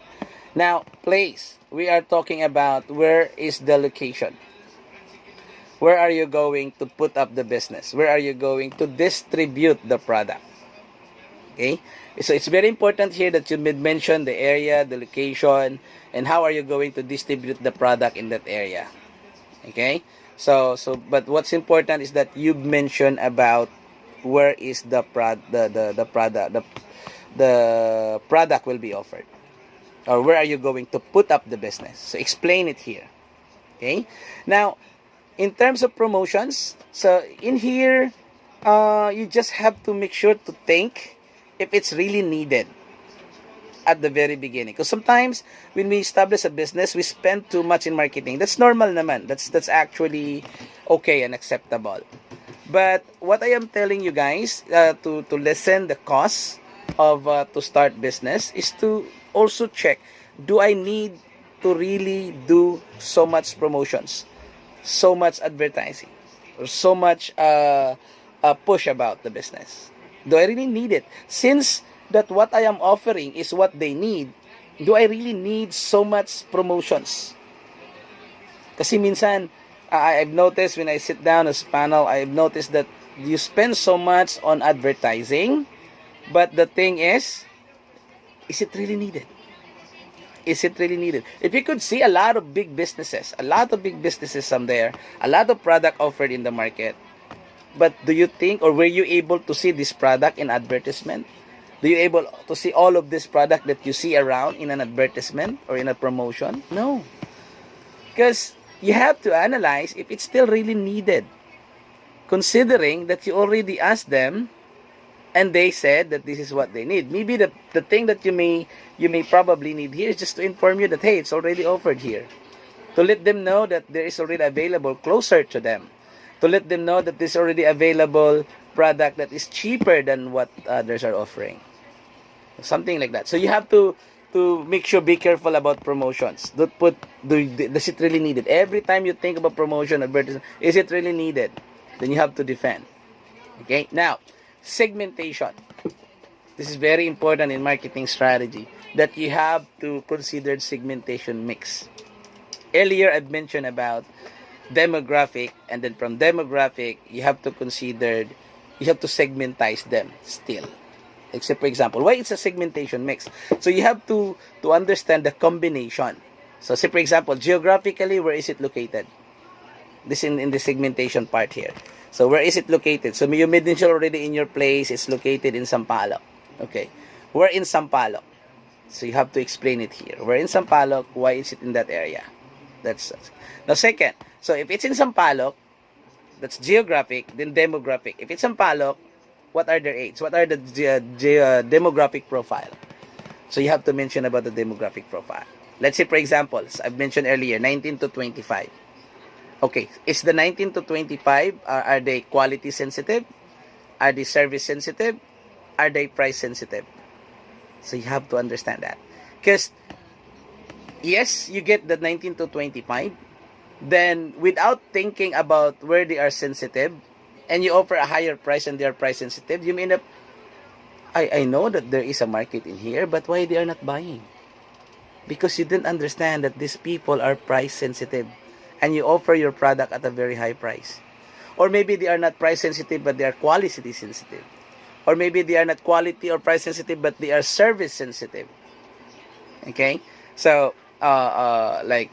Now, place, we are talking about where is the location. Where are you going to put up the business? Where are you going to distribute the product? Okay, so it's very important here that you mention the area, the location, and how are you going to distribute the product in that area. Okay, but what's important is that you mention about where is the product will be offered, or where are you going to put up the business. So explain it here. Okay, now in terms of promotions, so in here you just have to make sure to think if it's really needed at the very beginning, because sometimes when we establish a business, we spend too much in marketing. That's normal naman. That's actually okay and acceptable. But what I am telling you guys, to lessen the cost of to start business, is to also check, do I need to really do so much promotions, so much advertising, or so much push about the business? Do I really need it? Since that what I am offering is what they need, do I really need so much promotions? Kasi minsan, I've noticed when I sit down as panel, I've noticed that you spend so much on advertising, but the thing is it really needed? Is it really needed? If you could see a lot of big businesses from there, a lot of product offered in the market, but do you think, or were you able to see this product in advertisement? Do you able to see all of this product that you see around in an advertisement or in a promotion? No. Because you have to analyze if it's still really needed, considering that you already asked them and they said that this is what they need. Maybe the thing that you may probably need here is just to inform you that, hey, it's already offered here. To let them know that there is already available closer to them. To let them know that there's already available product that is cheaper than what others are offering. Something like that. So you have to make sure, be careful about promotions. Does it really needed? Every time you think about promotion, advertisement, is it really needed? Then you have to defend. Okay? Now, segmentation. This is very important in marketing strategy, that you have to consider segmentation mix. Earlier, I've mentioned about demographic, and then from demographic, you have to segmentize them still. Except, for example, why it's a segmentation mix? So you have to understand the combination. So say, for example, geographically, where is it located? This in the segmentation part here. So where is it located? So you mentioned already in your place, it's located in Sampaloc. Okay. Where in Sampaloc? So you have to explain it here. Where in Sampaloc? Why is it in that area? That's now second. So if it's in Sampaloc, that's geographic, then demographic. If it's Sampaloc, what are their age? What are the demographic profile? So you have to mention about the demographic profile. Let's say, for example, I've mentioned earlier, 19 to 25. Okay, is the 19 to 25, are they quality sensitive? Are they service sensitive? Are they price sensitive? So you have to understand that. Because, yes, you get the 19 to 25, then without thinking about where they are sensitive, and you offer a higher price and they are price sensitive, you may end up, I know that there is a market in here, but why they are not buying? Because you didn't understand that these people are price sensitive, and you offer your product at a very high price. Or maybe they are not price sensitive, but they are quality sensitive. Or maybe they are not quality or price sensitive, but they are service sensitive. Okay? So, like,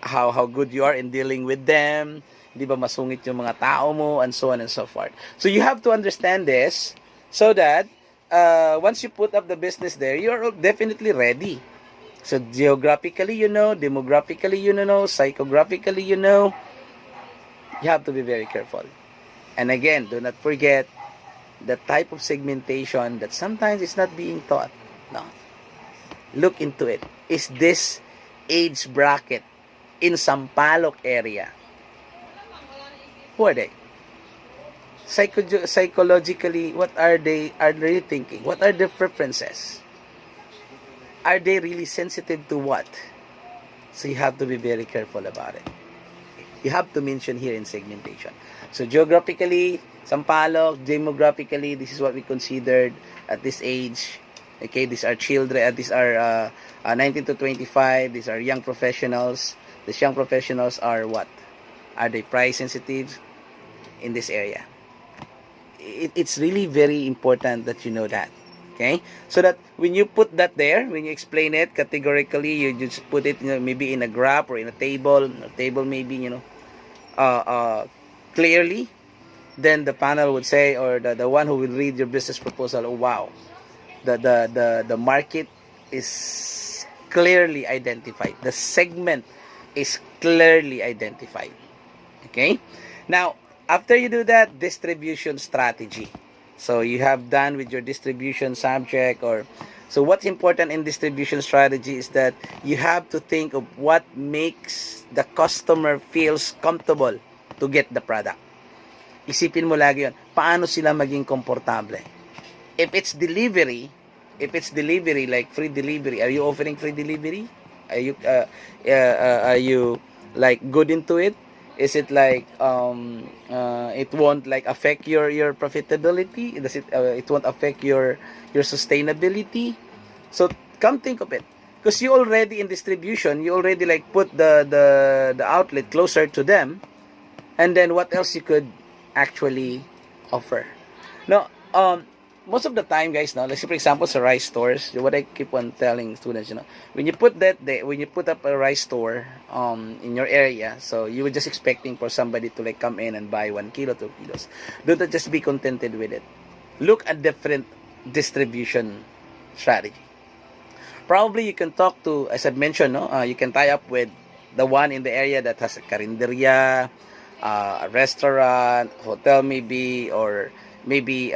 how good you are in dealing with them, di ba masungit yung mga tao mo, and so on and so forth. So you have to understand this so that once you put up the business there, you're definitely ready. So geographically, you know, demographically, you know, psychographically, you know, you have to be very careful. And again, do not forget the type of segmentation that sometimes is not being taught. No. look into it. Is this age bracket in Sampaloc area? Who are they? Psychologically, what are they thinking? What are their preferences? Are they really sensitive to what? So you have to be very careful about it. You have to mention here in segmentation. So geographically, Sampaloc, demographically, this is what we considered at this age. Okay, these are children, these are 19 to 25, these are young professionals. These young professionals are what? Are they price sensitive in this area? It's really very important that you know that. Okay, so that when you put that there, when you explain it categorically, you just put it, maybe in a graph or in a table maybe, clearly, then the panel would say, or the one who will read your business proposal, oh wow, the market is clearly identified, the segment is clearly identified. Okay, now after you do that, distribution strategy. So you have done with your distribution subject, or so what's important in distribution strategy is that you have to think of what makes the customer feels comfortable to get the product. Isipin mo lagi yun, paano sila maging komportable. If it's delivery, like free delivery, are you offering free delivery? Are you like good into it? Is it like it won't like affect your profitability? Does it won't affect your sustainability? So come think of it, because you already in distribution, you already like put the outlet closer to them, and then what else you could actually offer. Now, most of the time, guys, now, let's say for example, sa rice stores, what I keep on telling students, when you put up a rice store in your area, so you were just expecting for somebody to like come in and buy 1 kilo, 2 kilos. Don't just be contented with it. Look at different distribution strategy. Probably you can talk to, as I've mentioned, you can tie up with the one in the area that has a karinderya, a restaurant, hotel maybe, or maybe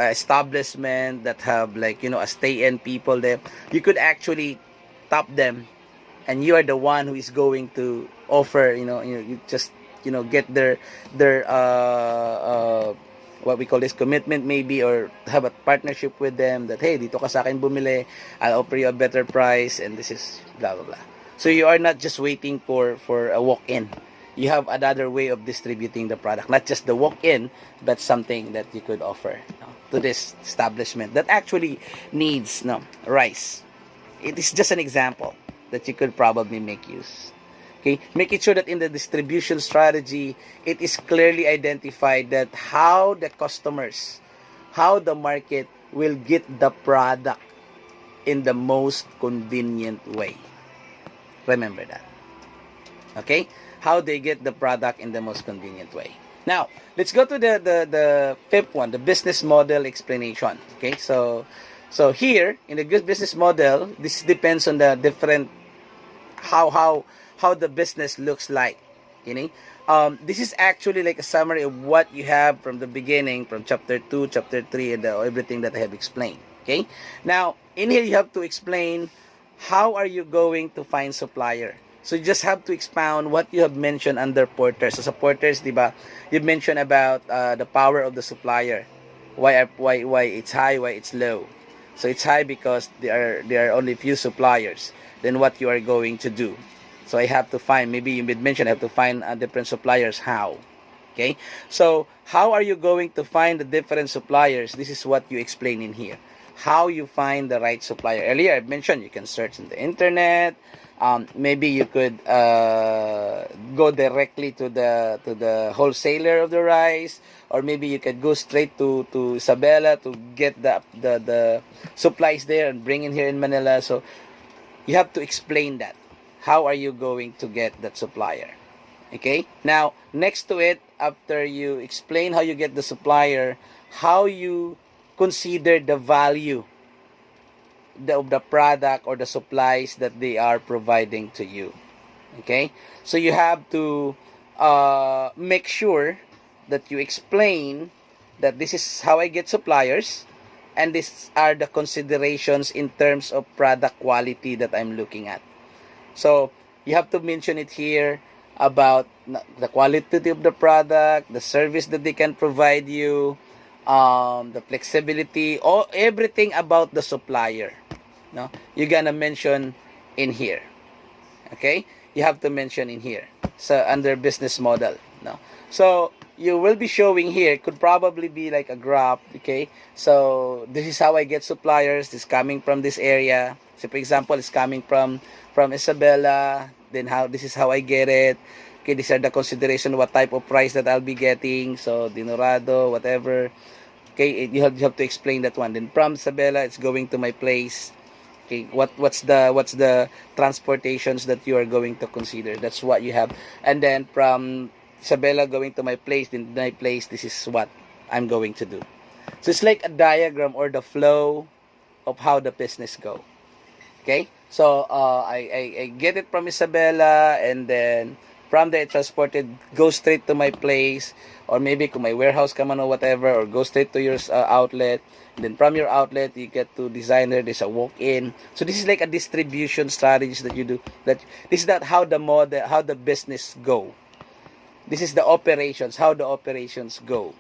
establishment that have like a stay-in people there. You could actually top them, and you are the one who is going to offer. You just get their what we call this commitment maybe, or have a partnership with them that, hey, dito ka sa akin bumili, I'll offer you a better price, and this is blah blah blah. So you are not just waiting for a walk-in. You have another way of distributing the product, not just the walk-in, but something that you could offer to this establishment that actually needs rice. It is just an example that you could probably make use. Okay, making sure that in the distribution strategy, it is clearly identified that how the customers, how the market will get the product in the most convenient way. Remember that. Okay? How they get the product in the most convenient way. Now, let's go to the fifth one, the business model explanation. Okay? So here, in the business model, this depends on the different, how the business looks like. This is actually like a summary of what you have from the beginning, from chapter 2, chapter 3, and everything that I have explained. Okay? Now, in here, you have to explain how are you going to find supplier. So you just have to expound what you have mentioned under porters. So sa porters, diba, you mentioned about the power of the supplier. Why it's high, why it's low. So it's high because there are only few suppliers. Then what you are going to do. So I have to find, maybe you did mention I have to find different suppliers. How? Okay? So how are you going to find the different suppliers? This is what you explain in here. How you find the right supplier. Earlier I mentioned you can search in the internet. Maybe you could go directly to the wholesaler of the rice, or maybe you could go straight to Isabela to get the supplies there and bring in here in Manila. So you have to explain that. How are you going to get that supplier? Okay? Now, next to it, after you explain how you get the supplier, how you consider the value of the product or the supplies that they are providing to you. Okay? So you have to make sure that you explain that this is how I get suppliers, and these are the considerations in terms of product quality that I'm looking at. So you have to mention it here about the quality of the product, the service that they can provide you, the flexibility, or everything about the supplier. No, you're gonna mention in here. Okay, you have to mention in here. So under business model. No, so you will be showing here, could probably be like a graph. Okay, so this is how I get suppliers. This coming from this area. So for example, it's coming from Isabela. Then this is how I get it. Okay, these are the consideration, what type of price that I'll be getting. So Dinorado, whatever. Okay, you have to explain that one. Then from Isabela, it's going to my place. Okay, what's the transportations that you are going to consider? That's what you have. And then from Isabela going to my place, then my place, this is what I'm going to do. So it's like a diagram or the flow of how the business go. Okay, so I get it from Isabela, and then from there transported, go straight to my place, or maybe to my warehouse or whatever, or go straight to your outlet. And then from your outlet, you get to designer. There's a walk-in. So this is like a distribution strategy that you do. That this is not how the model, how the business go. This is the operations, how the operations go.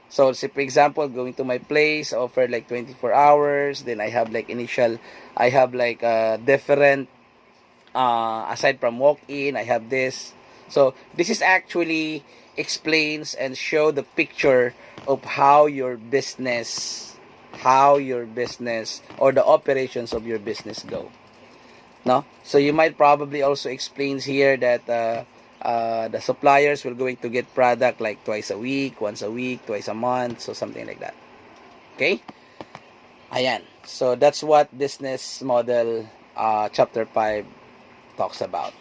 So say for example, going to my place, offer like 24 hours. Then I have like I have like different, aside from walk-in, I have this. So this is actually explains and show the picture of how your business or the operations of your business go. No? So you might probably also explains here that the suppliers will going to get product like twice a week, once a week, twice a month, so something like that. Okay? Ayan. So that's what business model chapter 5 talks about.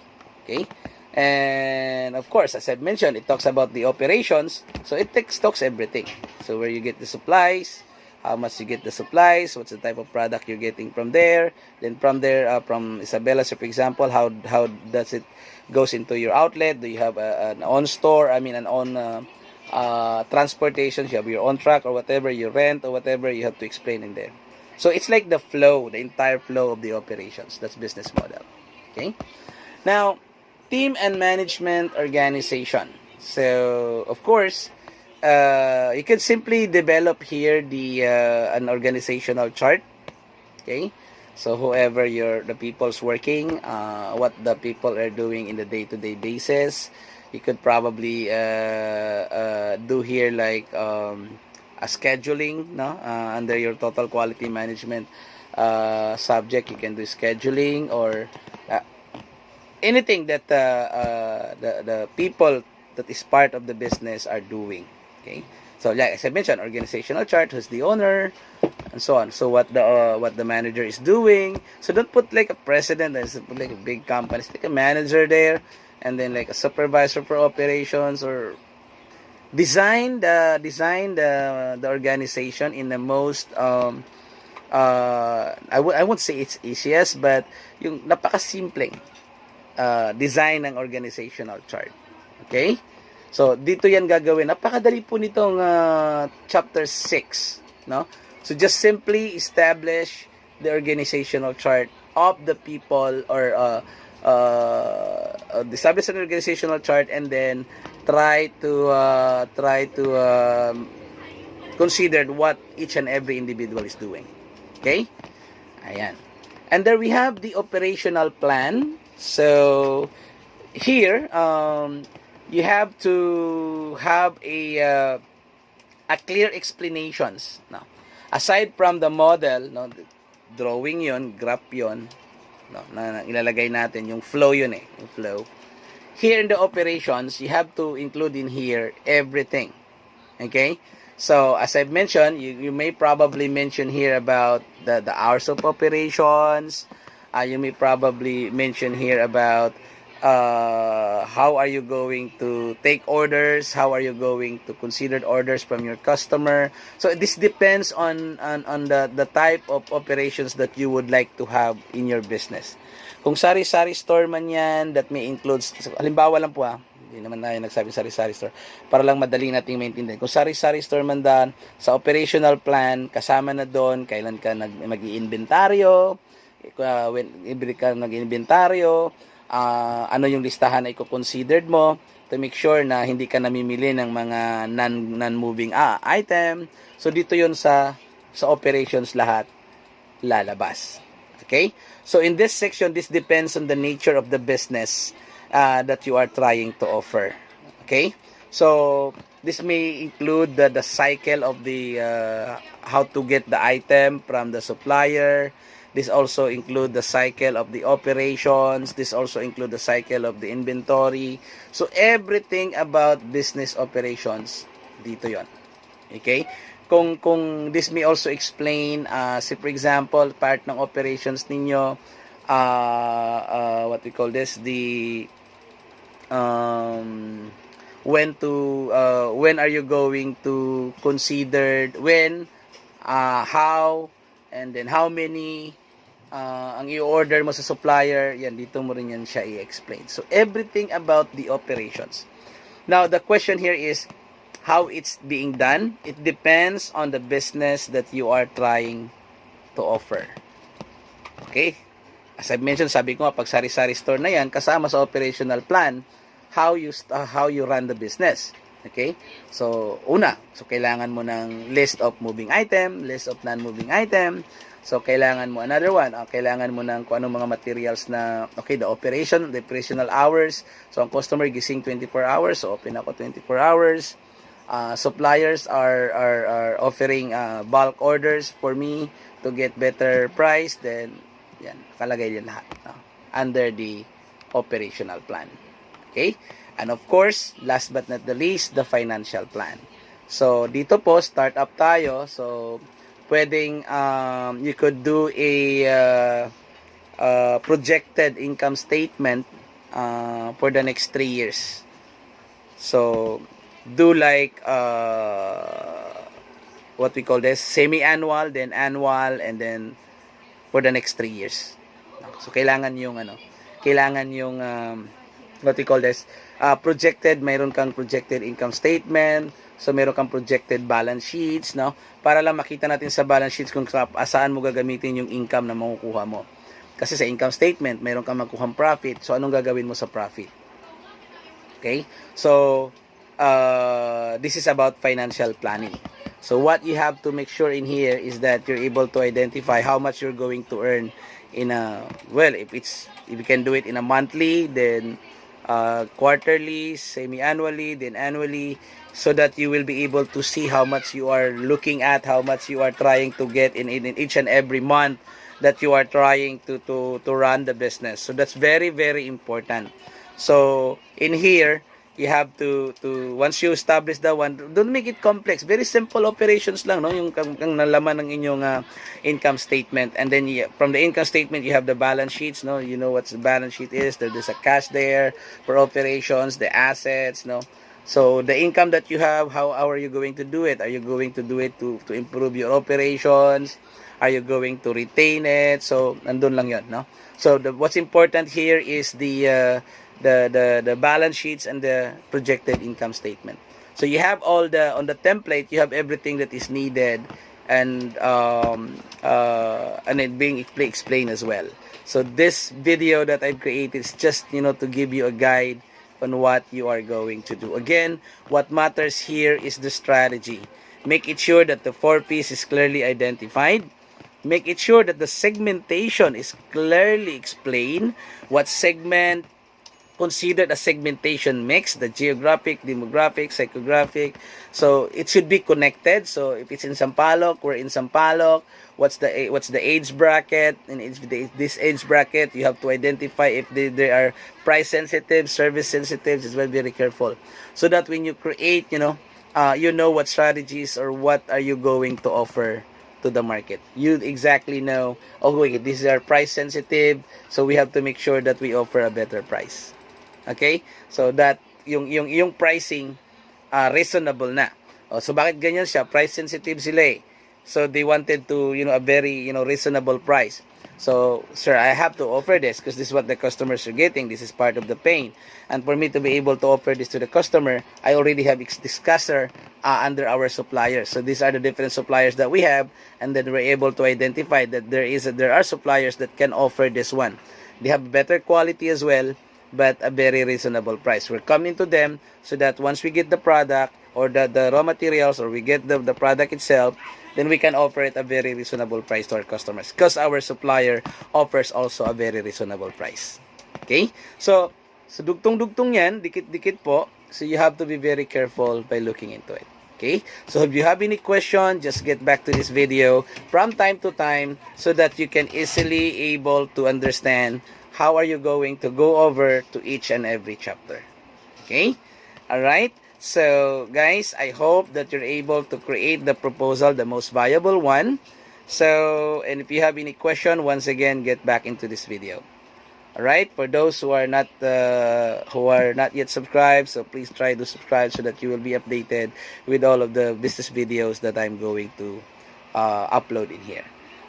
Okay? And of course, as I've mentioned, it talks about the operations. So it talks everything. So where you get the supplies, how much you get the supplies, what's the type of product you're getting from there. Then from there, from Isabela, so for example, how does it goes into your outlet? Do you have an on store? I mean, an on transportation? You have your own truck or whatever, you rent or whatever, you have to explain in there. So it's like the flow, the entire flow of the operations. That's business model. Okay. Now, team and management organization. So of course, you can simply develop here an organizational chart. Okay, so whoever the people's working, what the people are doing in the day-to-day basis, you could probably do here like a scheduling, no, under your total quality management subject. You can do scheduling or anything that the people that is part of the business are doing. Okay, so like as I mentioned, organizational chart, who's the owner, and so on. So what the manager is doing. So don't put like a president, there's like a big company, it's like a manager there, and then like a supervisor for operations, or design the organization in the most I won't say it's easiest, but yung napakasimpleng design ng organizational chart. Okay? So dito yan gagawin. Napakadali po nitong chapter 6, no? So just simply establish the organizational chart of the people, or establish an organizational chart, and then try to consider what each and every individual is doing. Okay? Ayan. And there we have the operational plan. So here you have to have a clear explanations, no? Aside from the model, no, drawing yon, graph yon, no, na ilalagay natin yung flow yun yung flow. Here in the operations, you have to include in here everything. Okay? So as I've mentioned, you may probably mention here about the hours of operations. You may probably mention here about how are you going to take orders, how are you going to consider orders from your customer. So this depends on the type of operations that you would like to have in your business. Kung sari-sari store man yan, that may include, halimbawa lang po Hindi naman tayo nagsabing sari-sari store. Para lang madali nating maintindihan. Kung sari-sari store man dan, sa operational plan, kasama na doon, kailan ka mag-i-inventaryo, when ibig ka nag-inventaryo, ano yung listahan na i-considered mo, to make sure na hindi ka namimili ng mga non-moving item. So, dito yon sa operations lahat lalabas. Okay? So, in this section, this depends on the nature of the business that you are trying to offer. Okay? So, this may include the cycle of the how to get the item from the supplier. This also include the cycle of the operations. This also include the cycle of the inventory. So, everything about business operations, dito yon. Okay? Kung this may also explain, say for example, part ng operations ninyo, what we call this, the, when are you going to consider, when, how, and then how many, ang i-order mo sa supplier, yan, dito mo rin yan siya i-explain. So, everything about the operations. Now, the question here is, how it's being done? It depends on the business that you are trying to offer. Okay? As I mentioned, sabi ko nga, pag sari-sari store na yan, kasama sa operational plan, how you run the business. Okay? So, una, so kailangan mo ng list of moving item, list of non-moving item. So, kailangan mo another one. Kailangan mo ng kung anong mga materials na, okay, the operational hours. So, ang customer gising 24 hours. So, open ako 24 hours. Suppliers are offering bulk orders for me to get better price. Then, yan, nakalagay din lahat. Under the operational plan. Okay? And of course, last but not the least, the financial plan. So, dito po, start up tayo. So, pwedeng you could do a projected income statement for the next 3 years. So, do like what we call this, semi-annual, then annual, and then for the next 3 years. So, kailangan yung what we call this, projected, mayroon kang projected income statement. So, meron kang projected balance sheets, no? Para lang makita natin sa balance sheets kung saan mo gagamitin yung income na makukuha mo. Kasi sa income statement, meron kang makukuhang profit. So, anong gagawin mo sa profit? Okay? So, this is about financial planning. So, what you have to make sure in here is that you're able to identify how much you're going to earn in a, well, if you can do it in a monthly, then quarterly, semi-annually, then annually, so that you will be able to see how much you are looking at, how much you are trying to get in each and every month that you are trying to run the business. So that's very, very important. So in here, you have to once you establish that one, don't make it complex. Very simple operations lang, no? Yung kang nalaman ng inyong income statement, and then from the income statement you have the balance sheets, no? You know what the balance sheet is. There's a cash there for operations, the assets, no? So the income that you have, how are you going to do it? Are you going to do it to improve your operations? Are you going to retain it? So nandun lang yon, no? So what's important here is the balance sheets and the projected income statement. So you have all on the template, you have everything that is needed, and it being explained as well. So this video that I've created is just, to give you a guide on what you are going to do. Again, what matters here is the strategy. Make it sure that the 4 P's is clearly identified. Make it sure that the segmentation is clearly explained. What segment, considered a segmentation mix, the geographic, demographic, psychographic. So it should be connected. So if it's in Sampaloc, we're in Sampaloc. What's the age bracket? And this age bracket, you have to identify if they are price sensitive, service sensitive. It's very, very careful. So that when you create, you know what strategies or what are you going to offer to the market. You exactly know, okay, these are price sensitive, so we have to make sure that we offer a better price. Okay? So that yung pricing reasonable na. So bakit ganyan siya? Price sensitive sila eh. So they wanted to, a very, reasonable price. So, sir, I have to offer this because this is what the customers are getting. This is part of the pain. And for me to be able to offer this to the customer, I already have discusser under our suppliers. So these are the different suppliers that we have, and then we're able to identify that there are suppliers that can offer this one. They have better quality as well, but a very reasonable price. We're coming to them so that once we get the product or the raw materials, or we get the product itself, then we can offer it a very reasonable price to our customers because our supplier offers also a very reasonable price. Okay? So dugtong-dugtong yan, dikit-dikit po. So you have to be very careful by looking into it. Okay? So if you have any question, just get back to this video from time to time so that you can easily able to understand how are you going to go over to each and every chapter. Okay? Alright? So, guys, I hope that you're able to create the proposal, the most viable one. So, and if you have any question, once again, get back into this video. Alright? For those who are not yet subscribed, so please try to subscribe so that you will be updated with all of the business videos that I'm going to upload in here.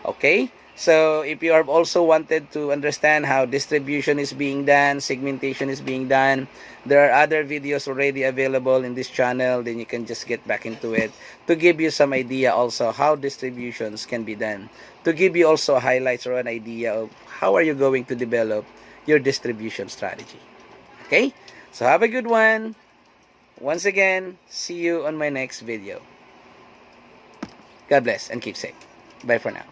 Okay? So, if you have also wanted to understand how distribution is being done, segmentation is being done, there are other videos already available in this channel. Then you can just get back into it to give you some idea also how distributions can be done. To give you also highlights or an idea of how are you going to develop your distribution strategy. Okay? So, have a good one. Once again, see you on my next video. God bless and keep safe. Bye for now.